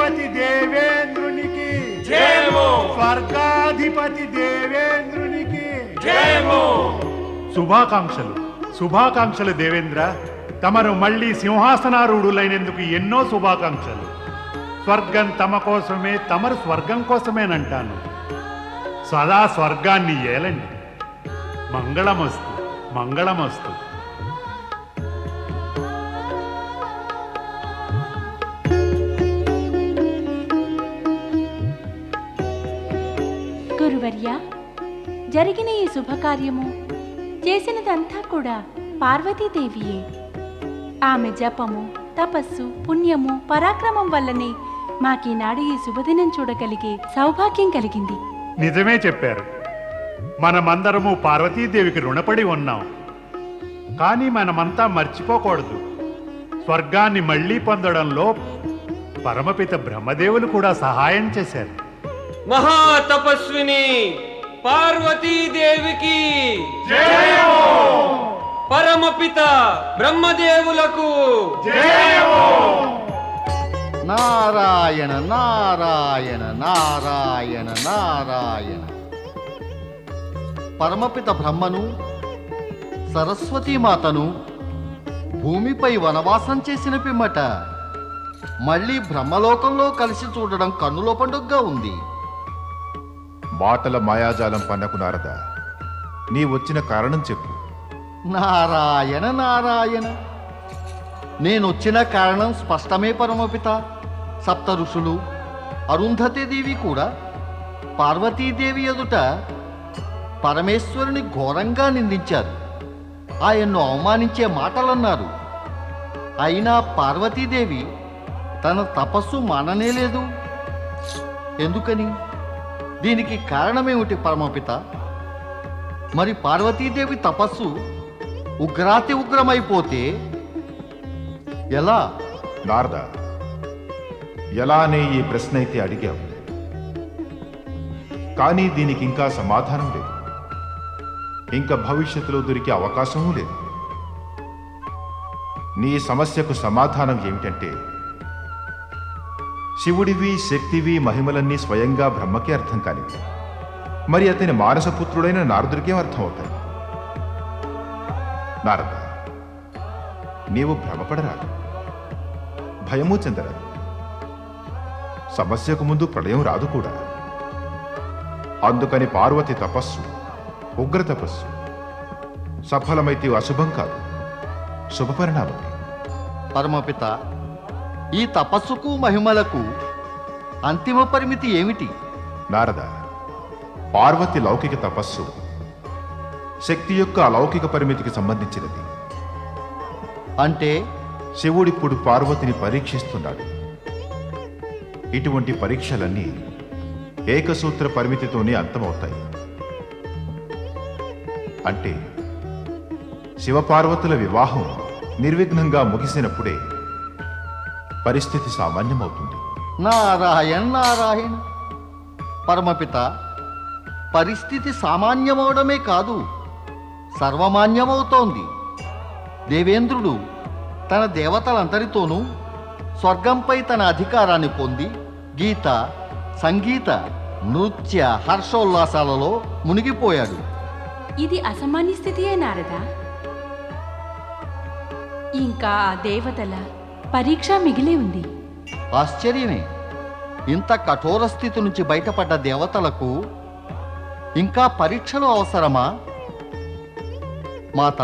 శ్రీపతి దేవేంద్రునికి జయము, స్వర్గాధిపతి దేవేంద్రునికి జయము. శుభాకాంక్షలు శుభాకాంక్షలు దేవేంద్ర. తమరు మళ్ళీ సింహాసనారూఢులైనందుకు ఎన్నో శుభాకాంక్షలు. స్వర్గం తమ కోసమే, తమరు స్వర్గం కోసమేనంటాను. సదా స్వర్గాన్ని ఏలండి. మంగళమస్తు మంగళమస్తు. గురువర్య, జరిగిన ఈ శుభకార్యము చేసినదంతా కూడా పార్వతీదేవియే. ఆమె జపము, తపస్సు, పుణ్యము, పరాక్రమం వల్లనే మాకీనాడు ఈ శుభదినం చూడగలిగే సౌభాగ్యం కలిగింది. నిజమే చెప్పారు. మనమందరము పార్వతీదేవికి రుణపడి ఉన్నాం. కానీ మనమంతా మర్చిపోకూడదు, స్వర్గాన్ని మళ్లీ పొందడంలో పరమపిత బ్రహ్మదేవులు కూడా సహాయం చేశారు. మహాతపస్విని పార్వతీదేవికి జయము, పరమపిత బ్రహ్మదేవులకు జయము. నారాయణ నారాయణ నారాయణ నారాయణ. పరమపిత బ్రహ్మను, సరస్వతీమాతను భూమిపై వనవాసం చేసిన పిమ్మట మళ్ళీ బ్రహ్మలోకంలో కలిసి చూడడం కన్నుల పండుగగా ఉంది. మాటల మాయాజాలం పన్నకు నారద, నీ వచ్చిన కారణం చెప్పు. నారాయణ నారాయణ. నేనొచ్చిన కారణం స్పష్టమే పరమపిత. సప్త ఋషులు, అరుంధతీదేవి కూడా పార్వతీదేవి ఎదుట పరమేశ్వరుని ఘోరంగా నిందించారు. ఆయన్ను అవమానించే మాటలన్నారు. అయినా పార్వతీదేవి తన తపస్సు మాననేలేదు. ఎందుకని? దీనికి కారణమేమిటి పరమపిత? మరి పార్వతీదేవి తపస్సు ఉగ్రాతి ఉగ్రమైపోతే ఎలా? నారద, ఎలానే ఈ ప్రశ్న అయితే అడిగావు, కానీ దీనికి ఇంకా సమాధానం లేదు. ఇంకా భవిష్యత్తులో దొరికే అవకాశమూ లేదు. నీ సమస్యకు సమాధానం ఏమిటంటే, శివుడివి, శక్తివి, మహిమలన్నీ స్వయంగా బ్రహ్మకే అర్థం కానివి. మరి అతని మానసపుత్రుడైన నారదుడికేం అర్థం అవుతాయి? నారద, నీవు భ్రమపడరాదు, భయమూ చెందరాదు. సమస్యకు ముందు ప్రళయం రాదు కూడా. అందుకని పార్వతి తపస్సు, ఉగ్ర తపస్సు సఫలమైతే అశుభం కాదు, శుభపరిణామమే. పరమపిత, ఈ తపస్సుకు మహిమలకు అంతిమ పరిమితి ఏమిటి? నారద, పార్వతి లౌకిక తపస్సు శక్తి యొక్క అలౌకిక పరిమితికి సంబంధించినది. అంటే శివుడిప్పుడు పార్వతిని పరీక్షిస్తున్నాడు. ఇటువంటి పరీక్షలన్నీ ఏకసూత్ర పరిమితితోనే అంతమవుతాయి. అంటే శివపార్వతుల వివాహం నిర్విఘ్నంగా ముగిసినప్పుడే పరిస్థితి సామాన్యమవుతుంది. నారాయణ నారాయణ. పరమపిత, పరిస్థితి సామాన్యమవడమే కాదు, సర్వమాన్యమవుతోంది. దేవేంద్రుడు తన దేవతలందరితోనూ స్వర్గంపై తన అధికారాన్ని పొంది గీత, సంగీత, నృత్య, హర్షోల్లాసాలలో మునిగిపోయాడు. ఇది అసామాన్య స్థితియే నారదా. ఇంకా ఆ దేవతల పరీక్ష మిగిలి ఉంది. ఆశ్చర్యమే. ఇంత కఠోర స్థితి నుంచి బయటపడ్డ దేవతలకు ఇంకా పరీక్షలు అవసరమా? మాత,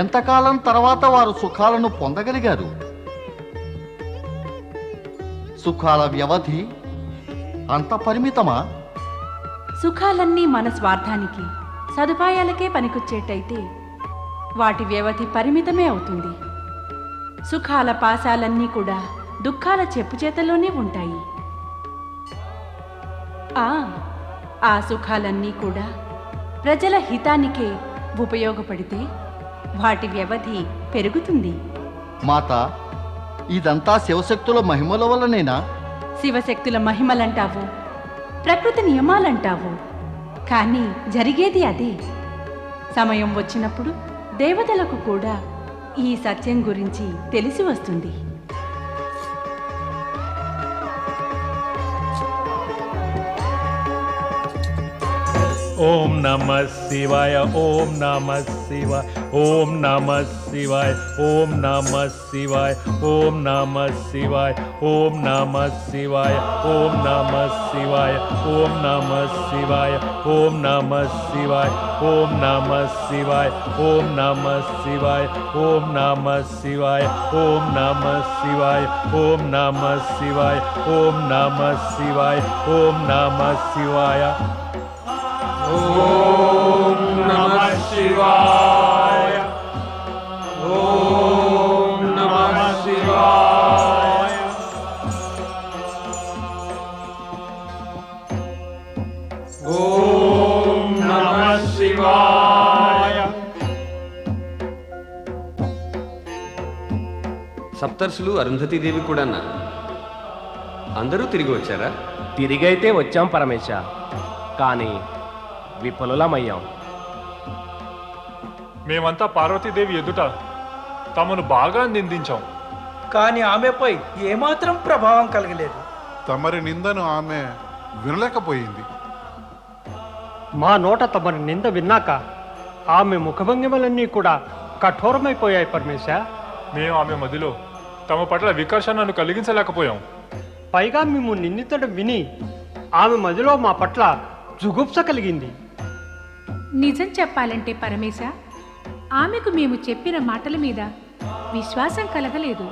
ఎంతకాలం తర్వాత వారు సుఖాలను పొందగలిగారు? సుఖాల వ్యవధి అంత పరిమితమా? సుఖాలన్నీ మన స్వార్థానికి, సదుపాయాలకే పనికొచ్చేటైతే వాటి వ్యవధి పరిమితమే అవుతుంది. సుఖాల పాశాలన్నీ కూడా దుఃఖాల చెప్పుచేతలోనే ఉంటాయి. ఆ సుఖాలన్నీ కూడా ప్రజల హితానికే ఉపయోగపడితే వాటి వ్యవధి పెరుగుతుంది. మాత, ఇదంతా శివశక్తుల మహిమల వల్లనేనా? శివశక్తుల మహిమలంటావు, ప్రకృతి నియమాలంటావు, కానీ జరిగేది అదే. సమయం వచ్చినప్పుడు దేవతలకు కూడా ఈ సత్యం గురించి తెలిసి వస్తుంది. ఓం నమః శివాయ ఓం నమః శివాయ ఓం నమః శివాయ ఓం నమః శివాయ ఓం నమః శివాయ ఓం నమః శివాయ ఓం నమః శివాయ ఓం నమః శివాయ ఓం నమః శివాయ ఓం నమః శివాయ ఓం నమః శివాయ ఓం నమః శివాయ ఓం నమః శివాయ ఓం నమః శివాయ ఓం నమః శివాయ ఓం నమః శివాయ ఓం నమః శివాయ ఓం నమః శివాయ ఓం నమః శివాయ. సప్తర్షులు అరుంధతీదేవి కూడా అందరూ తిరిగి వచ్చారా? తిరిగైతే వచ్చాం పరమేశ, కానీ విఫలులమయ్యాం. మేమంతా పార్వతీదేవి ఎదుట తమను బాగా నిందించాం. కానీ ఆమెపై ఏమాత్రం ప్రభావం కలగలేదు. తమరి నిందను ఆమె వినలేకపోయింది. మా నోట తమరి నింద విన్నాక ఆమె ముఖభంగిమలన్నీ కూడా కఠోరమైపోయాయి పరమేశ. మేము ఆమె మదిలో తమ పట్ల వికర్షణను కలిగించలేకపోయాం. పైగా మేము నిందించడం విని ఆమె మదిలో మా పట్ల జుగుప్స కలిగింది. నిజం చెప్పాలంటే పరమేశ, ఆమెకు మేము చెప్పిన మాటల మీద విశ్వాసం కలగలేదు.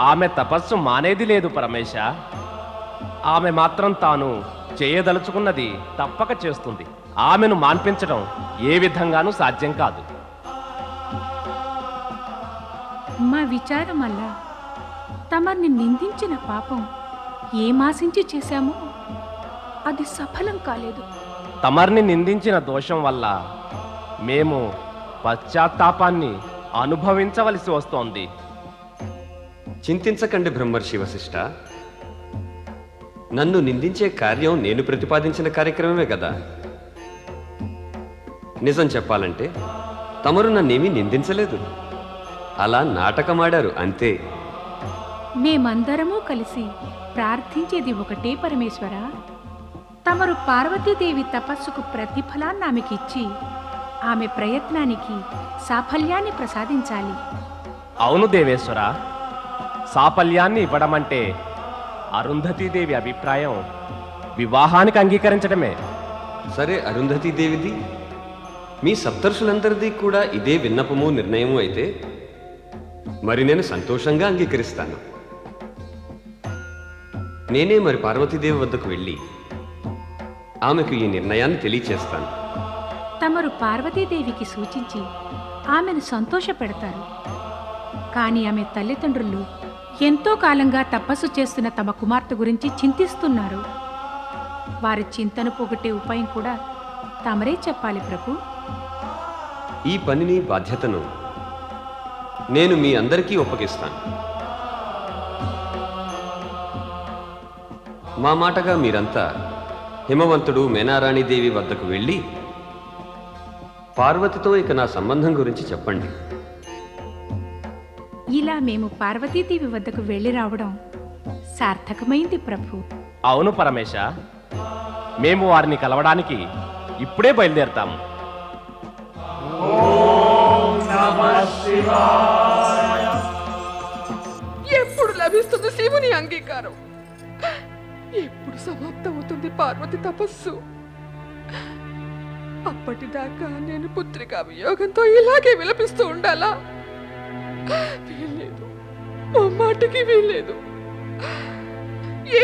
ఆమె తపస్సు మానేది లేదు పరమేశ. ఆమె మాత్రం తాను చేయదలుచుకున్నది తప్పక చేస్తుంది. ఆమెను మాన్పించడం ఏ విధంగానూ సాధ్యం కాదు. మా విచారం వల్ల తమర్ని నిందించిన పాపం ఏమాశించి చేశామో అది సఫలం కాలేదు. తమర్ని నిందించిన దోషం వల్ల మేము పశ్చాత్తాపాన్ని అనుభవించవలసి వస్తోంది. చింతించకండి బ్రహ్మర్షి వశిష్ఠ. నన్ను నిందించే కార్యం నేను ప్రతిపాదించిన కార్యక్రమమే కదా. నిజం చెప్పాలంటే తమరు నన్నేమీ నిందించలేదు, అలా నాటకమాడారు అంతే. మేమందరము కలిసి ప్రార్థించేది ఒకటే పరమేశ్వర, తమరు పార్వతీదేవి తపస్సుకు ప్రతిఫలాన్ని ఆమెకిచ్చి ఆమె ప్రయత్నానికి సాఫల్యాన్ని ప్రసాదించాలి. అవును దేవేశ్వర, సాఫల్యాన్ని ఇవ్వడమంటే అరుంధతీదేవి అభిప్రాయం వివాహానికి అంగీకరించడమే. సరే, అరుంధతీదేవిది మీ సప్తర్షులందరిది కూడా ఇదే విన్నపము నిర్ణయము అయితే మరి నేను సంతోషంగా అంగీకరిస్తాను. నేనే మరి పార్వతీదేవి వద్దకు వెళ్ళి ఆమెకు ఈ నిర్ణయాన్ని తెలియచేస్తాను. తమరు పార్వతీదేవికి సూచించి ఆమెను సంతోషపెడతారు. కానీ ఆమె తల్లిదండ్రులు ఎంతో కాలంగా తపస్సు చేస్తున్న తమ కుమార్తె గురించి చింతిస్తున్నారు. వారి చింతను పోగొట్టే ఉపాయం కూడా తమరే చెప్పాలి ప్రభు. ఈ పనిని బాధ్యతను నేను మీ అందరికీ ఒప్పగిస్తాను. మా మాటగా మీరంతా హిమవంతుడు మేనారాణీదేవి వద్దకు వెళ్ళి పార్వతితో ఇక నా సంబంధం గురించి చెప్పండి. ఇలా మేము పార్వతీదేవి వద్దకు వెళ్ళి రావడం సార్థకమైంది ప్రభు. అవును పరమేశ, మేము వారిని కలవడానికి ఇప్పుడే బయలుదేరతాము. ఎప్పుడు లభిస్తుంది శివుని అంగీకారం? ఎప్పుడు సమాప్తమవుతుంది పార్వతి తపస్సు? అప్పటిదాకా నేను పుత్రికా వియోగంతో ఇలాగే విలపిస్తూ ఉండాలా? వీల్లేదు, మాటికి వీల్లేదు.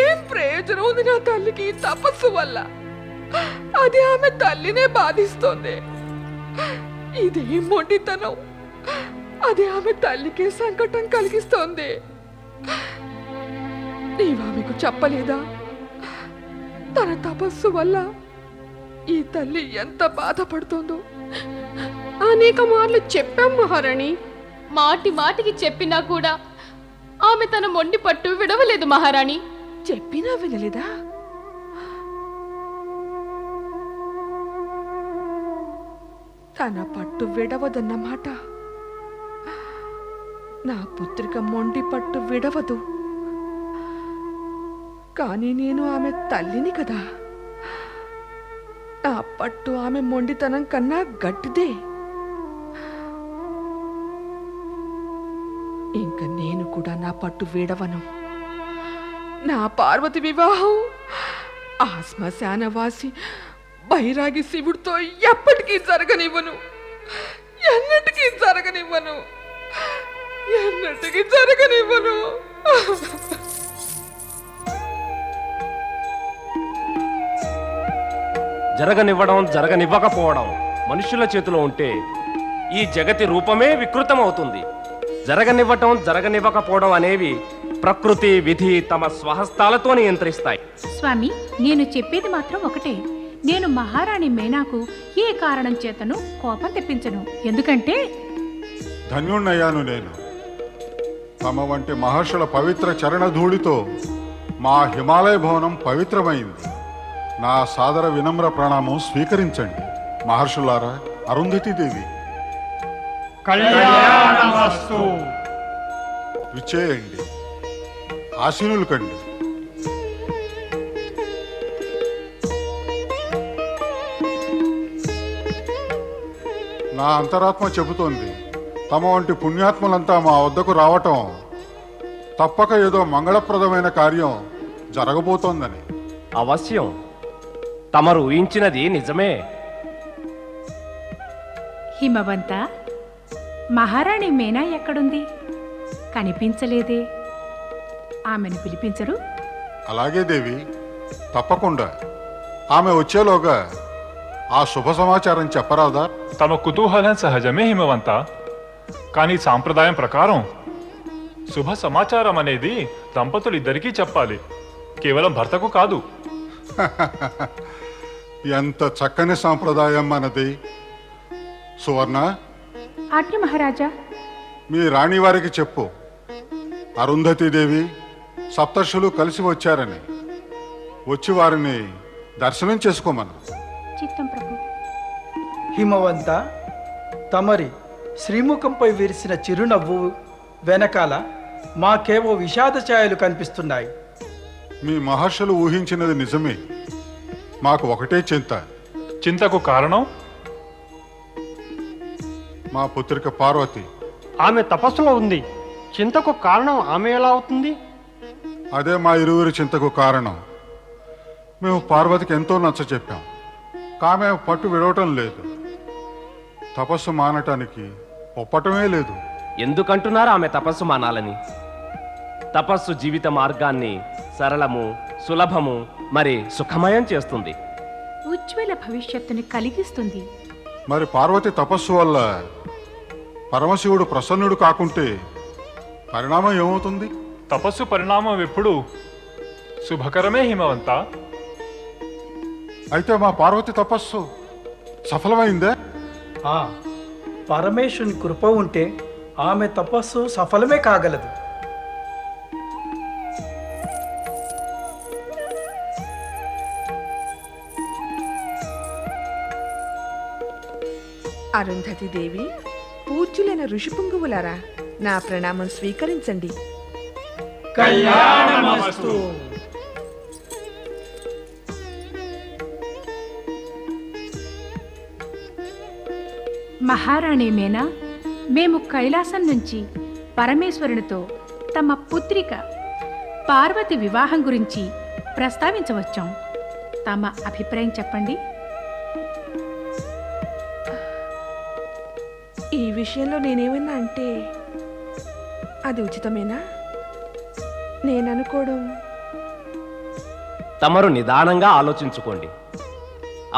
ఏం ప్రయోజనం ఉంది నా తల్లికి ఈ తపస్సు వల్ల? అది ఆమె తల్లినే బాధిస్తోంది. ఇది మొండితనం, అది ఆమె తల్లికే సంకటం కలిగిస్తోంది. నీవామెకు చెప్పలేదా తన తపస్సు వల్ల ఈ తల్లి ఎంత బాధపడుతుందో? అనేక మార్లు చెప్పాం మహారాణి. మాటి మాటికి చెప్పినా కూడా ఆమె తన మొండి పట్టు విడవలేదు మహారాణి. చెప్పినా వినలేదా? తన పట్టు విడవదన్నమాట. నా పుత్రిక మొండి పట్టు విడవదు, కానీ నేను ఆమె తల్లిని కదా. నా పట్టు ఆమె మొండితనం కన్నా గట్టిదే. ఇంక నేను కూడా నా పట్టు వీడవను. నా పార్వతి వివాహం ఆ శ్మశానవాసి బైరాగి శివుడితో ఎప్పటికీ జరగనివ్వను. ఎన్నటికీ జరగనివ్వను. ఎన్నటికీ జరగనివ్వను. జరగనివ్వడం జరగనివ్వకపోవడం మనుషుల చేతిలో ఉంటే ఈ జగతి రూపమే వికృతమవుతుంది. జరగనివ్వటం జరగనివ్వకపోవడం అనేవి ప్రకృతి విధి తమ స్వహస్తాలతో నియంత్రిస్తాయి. స్వామి, నేను చెప్పేది మాత్రం ఒకటే. నేను మహారాణి మేనాకు ఏ కారణం చేతను కోపం తెప్పించను. ఎందుకంటే ధన్యుణ్ణయ్యాను నేను. తమ వంటి మహర్షుల పవిత్ర చరణధూళితో మా హిమాలయ భవనం పవిత్రమైంది. నా సాదర వినమ్ర ప్రణామం స్వీకరించండి మహర్షులారా. అరుంధతీదేవి కళ్యాణమస్తు. విచ్చేయండి, ఆశీనులు కండి. నా అంతరాత్మ చెబుతోంది, తమ వంటి పుణ్యాత్ములంతా మా వద్దకు రావటం తప్పక ఏదో మంగళప్రదమైన కార్యం జరగబోతోందని. అవశ్యం, తమరు ఊహించినది నిజమే. హిమవంత, మహారాణి మేనా ఎక్కడుంది? కనిపించలేదే. ఆమెను పిలిపించరు? అలాగే దేవి, తప్పకుండా. ఆమె వచ్చేలోగా ఆ శుభ సమాచారం చెప్పరాదా? తమ కుతూహలం సహజమే హిమవంత. కానీ సాంప్రదాయం ప్రకారం శుభ సమాచారం అనేది దంపతులు ఇద్దరికీ చెప్పాలి, కేవలం భర్తకు కాదు. ఎంత చక్కని సాంప్రదాయం మనది. సువర్ణ, ఆజ్ఞ మహారాజా. మీ రాణివారికి చెప్పు, అరుంధతీదేవి సప్తర్షులు కలిసి వచ్చారని. వచ్చి వారిని దర్శనం చేసుకోమను. చిత్తం ప్రభు. హిమవంత, తమరి శ్రీముఖంపై విరిసిన చిరునవ్వు వెనకాల మాకేవో విషాద ఛాయలు కనిపిస్తున్నాయి. మీ మహర్షులు ఊహించినది నిజమే. మాకు ఒకటే చింత. చింతకు కారణం? మా పుత్రిక పార్వతి. ఆమె తపస్సులో ఉంది. చింతకు కారణం ఆమె ఎలా అవుతుంది? అదే మా ఇరువురి చింతకు కారణం. మేము పార్వతికి ఎంతో నచ్చ చెప్పాం, కామె పట్టు విడవటం లేదు. తపస్సు మానటానికి ఒప్పటమే లేదు. ఎందుకంటున్నారు ఆమె తపస్సు మానాలని? తపస్సు జీవిత మార్గాన్ని సరళము, సులభము, మరి సుఖమయం చేస్తుంది. ఉజ్వల భవిష్యత్తుని కలిగిస్తుంది. మరి పార్వతి తపస్సు వల్ల పరమశివుడు ప్రసన్నుడు కాకుంటే పరిణామం ఏమవుతుంది? తపస్సు పరిణామం ఎప్పుడు శుభకరమే హిమవంత. అయితే మా పార్వతి తపస్సు సఫలమైందే? పరమేశ్వరుని కృప ఉంటే ఆమె తపస్సు సఫలమే కాగలదు. అరుంధతి దేవి, పూజ్యులైన ఋషిపుంగువులారా, నా ప్రణామం స్వీకరించండి. కళ్యాణమస్తు. మహారాణి మేనా, మేము కైలాసం నుంచి పరమేశ్వరునితో తమ పుత్రిక పార్వతి వివాహం గురించి ప్రస్తావించవచ్చాం. తమ అభిప్రాయం చెప్పండి. ఈ విషయంలో నేనేమన్నా అంటే అది ఉచితమేనా? నేననుకోవడం. తమరు నిదానంగా ఆలోచించుకోండి.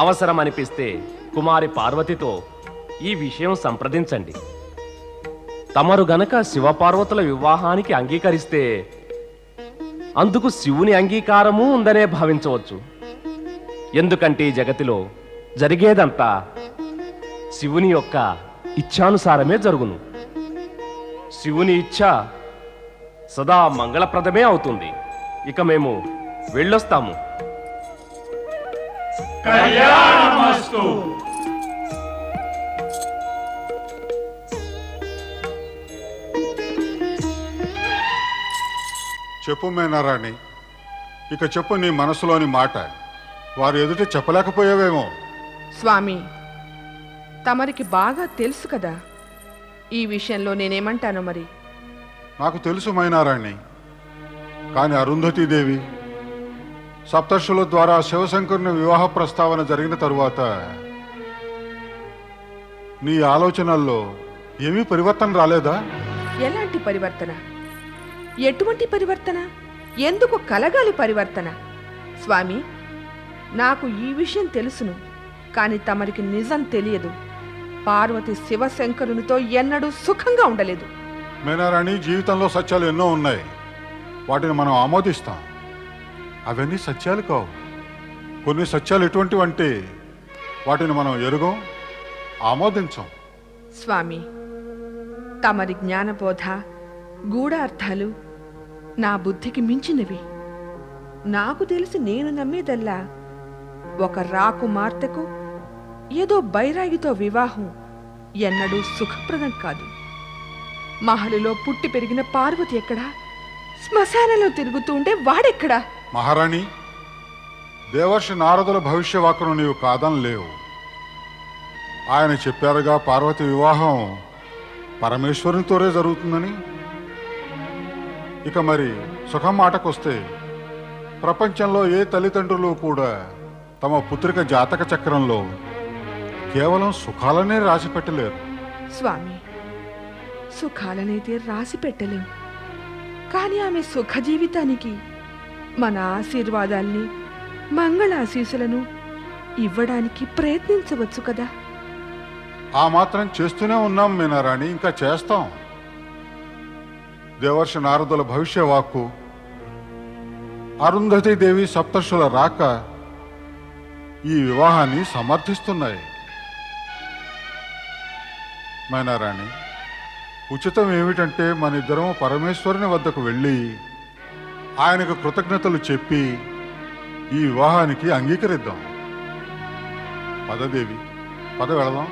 అవసరం అనిపిస్తే కుమారి పార్వతితో ఈ విషయం సంప్రదించండి. తమరు గనక శివపార్వతుల వివాహానికి అంగీకరిస్తే అందుకు శివుని అంగీకారము ఉందనే భావించవచ్చు. ఎందుకంటే ఈ జగతిలో జరిగేదంతా శివుని యొక్క ఇచ్ఛానుసారమే జరుగును. శివుని ఇచ్ఛ సదా మంగళప్రదమే అవుతుంది. ఇక మేము వెళ్ళొస్తాము. కళ్యాణమస్తు. చెప్పు మేనారాణి, ఇక చెప్పు నీ మనసులోని మాట. వారు ఎదుట చెప్పలేకపోయావేమో. స్వామి, తమరికి బాగా తెలుసు కదా ఈ విషయంలో నేనేమంటాను మరి. నాకు తెలుసు మైనారాణి, కానీ అరుంధతీదేవి సప్తర్షుల ద్వారా శివశంకరుని వివాహ ప్రస్తావన జరిగిన తరువాత నీ ఆలోచనల్లో ఏమీ పరివర్తన రాలేదా? ఎలాంటి పరివర్తన? ఎటువంటి పరివర్తన? ఎందుకు కలగాలి పరివర్తన? స్వామి, నాకు ఈ విషయం తెలుసును, కానీ తమరికి నిజం తెలియదు. పార్వతి శివశంకరునితో ఎన్నడూ సుఖంగా ఉండలేదు. మైనారాణి, జీవితంలో సత్యాలు ఎన్నో ఉన్నాయి, వాటిని మనం ఆమోదిస్తాం. అవన్నీ సత్యాలు కావు. కొన్ని సత్యాలు ఎటువంటివంటే వాటిని మనం ఎరుగం, ఆమోదించం. స్వామి, తమరి జ్ఞానబోధ గూఢార్థాలు నా బుద్ధికి మించినవి. నాకు తెలిసి నేను నమ్మేదల్లా ఒక రాకుమార్తెకు ఏదో బైరాగితో వివాహం ఎన్నడూ సుఖప్రదం కాదు. మహలులో పుట్టి పెరిగిన పార్వతి ఎక్కడా? శ్మశానంలో తిరుగుతూ ఉండే వాడెక్కడా? మహారాణి, దేవర్షి నారదుల భవిష్యవాక్కును నీవు కాదనలేవు. ఆయన చెప్పారుగా పార్వతి వివాహం పరమేశ్వరునితోనే జరుగుతుందని. ఇక మరి సుఖం మాటకొస్తే ప్రపంచంలో ఏ తల్లిదండ్రులు కూడా తమ పుత్రిక జాతక చక్రంలో కేవలం సుఖాలనే రాసి పెట్టలేరు. స్వామి, సుఖాలనైతే రాసి పెట్టలేం, కానీ ఆమె సుఖ జీవితానికి మన ఆశీర్వాదాల్ని, మంగళాశీసులను ఇవ్వడానికి ప్రయత్నించవచ్చు కదా. ఆ మాత్రం చేస్తూనే ఉన్నాం మీనారాణి, ఇంకా చేస్తాం. దేవర్షి నారదుల భవిష్యవాక్కు, అరుంధతీదేవి సప్తర్షుల రాక ఈ వివాహాన్ని సమర్థిస్తున్నాయి. మైనారాణి, ఉచితం ఏమిటంటే మన ఇద్దరం పరమేశ్వరుని వద్దకు వెళ్ళి ఆయనకు కృతజ్ఞతలు చెప్పి ఈ వివాహానికి అంగీకరిద్దాం. పదదేవి, పద వెళదాం.